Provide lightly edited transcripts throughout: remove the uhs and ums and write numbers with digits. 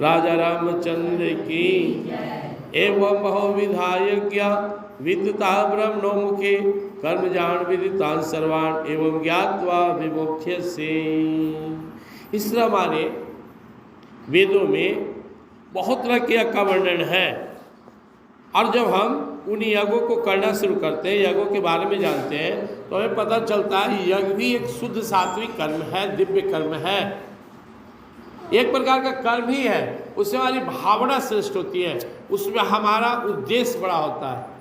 राजा रामचंद्र की। एवं बहु विधायज्ञ विद्युता ब्रह्मणो मुखे कर्म जान विदितान सर्वान एवं ज्ञात्वा विमुख्य से। इस तरह हमारे वेदों में बहुत तरह के यज्ञ का वर्णन है, और जब हम उन यज्ञों को करना शुरू करते हैं, यज्ञों के बारे में जानते हैं, तो हमें पता चलता है यज्ञ भी एक शुद्ध सात्विक कर्म है, दिव्य कर्म है, एक प्रकार का कर्म ही है। उससे हमारी भावना श्रेष्ठ होती है, उसमें हमारा उद्देश्य बड़ा होता है।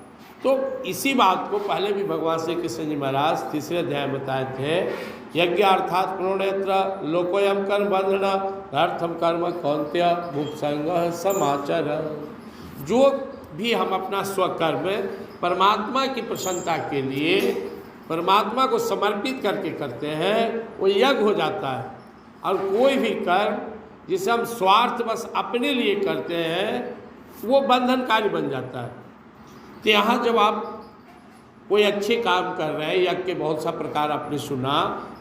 तो इसी बात को पहले भी भगवान श्री कृष्ण जी महाराज तीसरे अध्याय में बताए थे। यज्ञ अर्थात प्रणोनेत्र लोकोयम कर्म बंधन अर्थम कर्म कौन्त्य मुक्संग समाचार। जो भी हम अपना स्वकर्म परमात्मा की प्रसन्नता के लिए परमात्मा को समर्पित करके करते हैं, वो यज्ञ हो जाता है। और कोई भी कर्म जिसे हम स्वार्थ बस अपने लिए करते हैं, वो बंधनकारी बन जाता है। तो यहाँ जब आप कोई अच्छे काम कर रहे हैं, यज्ञ के बहुत सा प्रकार आपने सुना,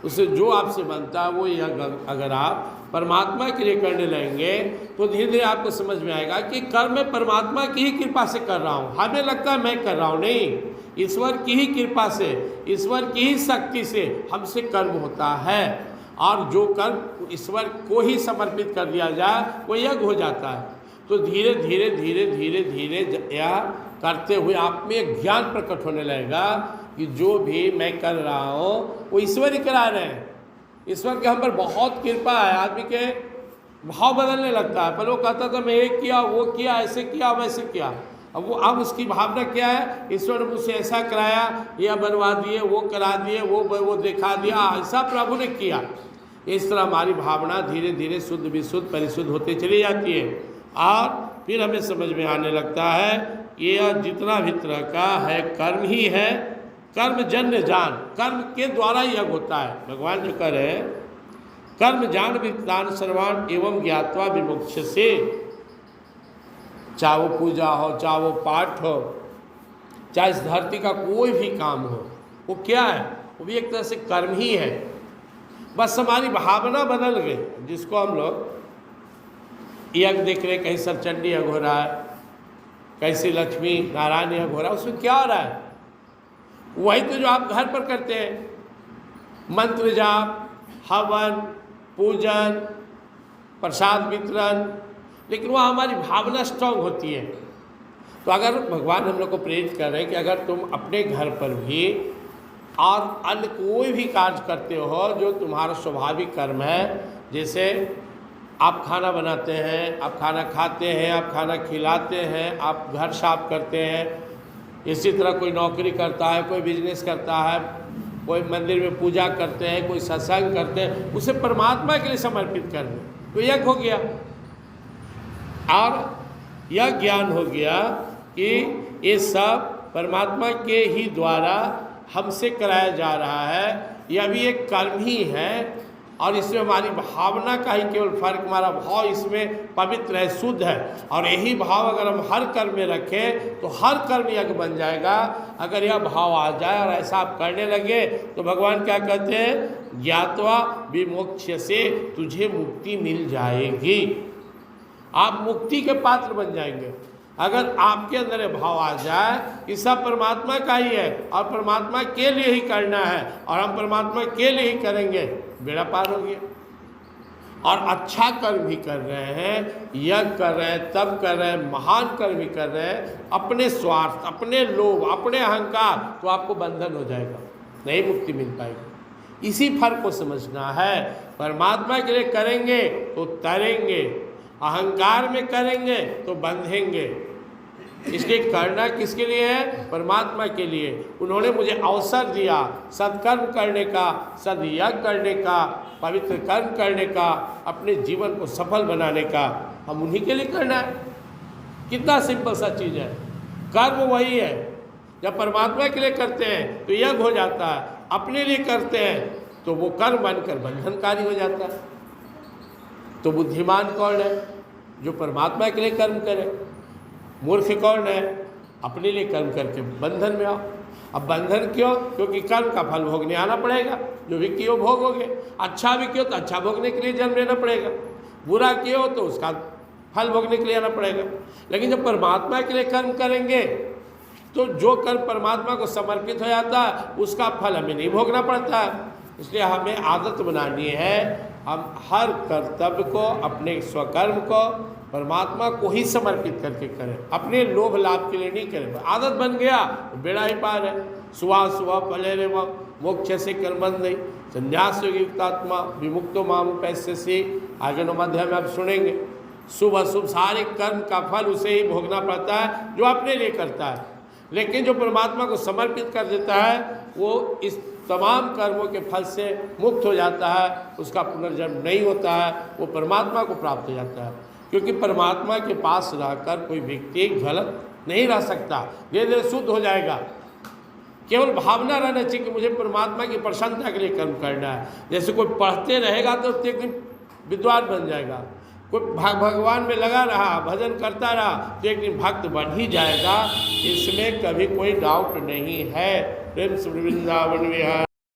उससे जो आपसे बनता है वो यज्ञ अगर आप परमात्मा के लिए करने लगेंगे तो धीरे धीरे आपको समझ में आएगा कि कर्म मैं परमात्मा की ही कृपा से कर रहा हूँ। हमें लगता है मैं कर रहा हूँ, नहीं, ईश्वर की ही कृपा से, ईश्वर की ही शक्ति से हमसे कर्म होता है। और जो कर्म ईश्वर को ही समर्पित कर दिया जाए वो यज्ञ हो जाता है। तो धीरे धीरे धीरे धीरे धीरे यह करते हुए आप में एक ज्ञान प्रकट होने लगेगा कि जो भी मैं कर रहा हूँ वो ईश्वर ही करा रहे हैं। ईश्वर के हम पर बहुत कृपा है। आदमी के भाव बदलने लगता है, पर वो कहता था मैं ये किया, वो किया, ऐसे किया, वैसे किया। अब उसकी भावना क्या है, ईश्वर ने मुझसे ऐसा कराया, यह बनवा दिए, वो करा दिए, वो दिखा दिया, ऐसा प्रभु ने किया। इस तरह हमारी भावना धीरे धीरे शुद्ध विशुद्ध परिशुद्ध होते चली जाती है, और फिर हमें समझ में आने लगता है कि यह जितना भी तरह का है कर्म ही है। कर्म जन्य जान, कर्म के द्वारा यज्ञ होता है। भगवान जो कह रहे हैं कर्म जान विदान सर्वान एवं ज्ञात्वा विमुक्ष से। चाहे वो पूजा हो, चाहे वो पाठ हो, चाहे इस धरती का कोई भी काम हो, वो क्या है, वो भी एक तरह से कर्म ही है। बस हमारी भावना बदल गई। जिसको हम लोग यज्ञ देख रहे, कहीं सरचंडी यज्ञ हो रहा है, कैसे लक्ष्मी नारायण यज्ञ हो रहा है, उसमें क्या हो रहा है, वही तो जो आप घर पर करते हैं, मंत्र जाप, हवन, पूजन, प्रसाद वितरण, लेकिन वह हमारी भावना स्ट्रांग होती है। तो अगर भगवान हम लोग को प्रेरित कर रहे हैं कि अगर तुम अपने घर पर भी और अन्य कोई भी कार्य करते हो जो तुम्हारा स्वाभाविक कर्म है, जैसे आप खाना बनाते हैं, आप खाना खाते हैं, आप खाना खिलाते हैं, आप घर साफ करते हैं, इसी तरह कोई नौकरी करता है, कोई बिजनेस करता है, कोई मंदिर में पूजा करते हैं, कोई सत्संग करते हैं, उसे परमात्मा के लिए समर्पित कर दें, तो यज्ञ हो गया। और यह ज्ञान हो गया कि ये सब परमात्मा के ही द्वारा हमसे कराया जा रहा है, यह भी एक कर्म ही है। और इसमें हमारी भावना का ही केवल फर्क, हमारा भाव इसमें पवित्र है, शुद्ध है। और यही भाव अगर हम हर कर्म में रखें तो हर कर्म यज्ञ बन जाएगा। अगर यह भाव आ जाए और ऐसा आप करने लगे तो भगवान क्या कहते हैं, ज्ञात्वा विमोक्ष से, तुझे मुक्ति मिल जाएगी, आप मुक्ति के पात्र बन जाएंगे। अगर आपके अंदर ये भाव आ जाए कि सब परमात्मा का ही है और परमात्मा के लिए ही करना है और हम परमात्मा के लिए ही करेंगे, बेड़ा पार हो गया। और अच्छा कर्म भी कर रहे हैं, यज्ञ कर रहे हैं, तब कर रहे हैं, महान कर्म भी कर रहे हैं, अपने स्वार्थ, अपने लोभ, अपने अहंकार, तो आपको बंधन हो जाएगा, नहीं मुक्ति मिल पाएगी। इसी फर्क को समझना है। परमात्मा के लिए करेंगे तो तरेंगे, अहंकार में करेंगे तो बंधेंगे। इसलिए करना किसके लिए है, परमात्मा के लिए। उन्होंने मुझे अवसर दिया सत्कर्म करने का, सदयज्ञ करने का, पवित्र कर्म करने का, अपने जीवन को सफल बनाने का, हम उन्हीं के लिए करना है। कितना सिंपल सा चीज़ है। कर्म वही है, जब परमात्मा के लिए करते हैं तो यज्ञ हो जाता है, अपने लिए करते हैं तो वो कर्म बनकर बंधनकारी हो जाता है। तो बुद्धिमान कौन है, जो परमात्मा के लिए कर्म करे। मूर्ख कौन है, अपने लिए कर्म करके बंधन में आओ। अब बंधन क्यों, क्योंकि कर्म का फल भोगने आना पड़ेगा। जो भी कियो भोगोगे, अच्छा भी कियो तो अच्छा भोगने के लिए जन्म लेना पड़ेगा, बुरा कियो तो उसका फल भोगने के लिए आना पड़ेगा। लेकिन जब परमात्मा के लिए कर्म करेंगे तो जो कर्म परमात्मा को समर्पित हो जाता है उसका फल हमें नहीं भोगना पड़ता है। इसलिए हमें आदत बनानी है, हम हर कर्तव्य को, अपने स्वकर्म को परमात्मा को ही समर्पित करके करें, अपने लोभ लाभ के लिए नहीं करें। आदत बन गया तो बेड़ा ही पार है। सुबह सुबह फले रे मोक्ष से कर्मंद नहीं संन्यास युक्तात्मा विमुक्तो माम पैसे से आगे मध्य में आप सुनेंगे। शुभ अशुभ सारे कर्म का फल उसे ही भोगना पड़ता है जो अपने लिए करता है। लेकिन जो परमात्मा को समर्पित कर देता है वो इस तमाम कर्मों के फल से मुक्त हो जाता है, उसका पुनर्जन्म नहीं होता है, वो परमात्मा को प्राप्त हो जाता है। क्योंकि परमात्मा के पास रहकर कोई व्यक्ति गलत नहीं रह सकता, धीरे धीरे शुद्ध हो जाएगा। केवल भावना रहना चाहिए कि मुझे परमात्मा की प्रसन्नता के लिए कर्म करना है। जैसे कोई पढ़ते रहेगा तो एक दिन विद्वान बन जाएगा, कोई भगवान में लगा रहा, भजन करता रहा तो एक दिन भक्त बन ही जाएगा। इसमें कभी कोई डाउट नहीं है। प्रेम से वृंदावन विहार।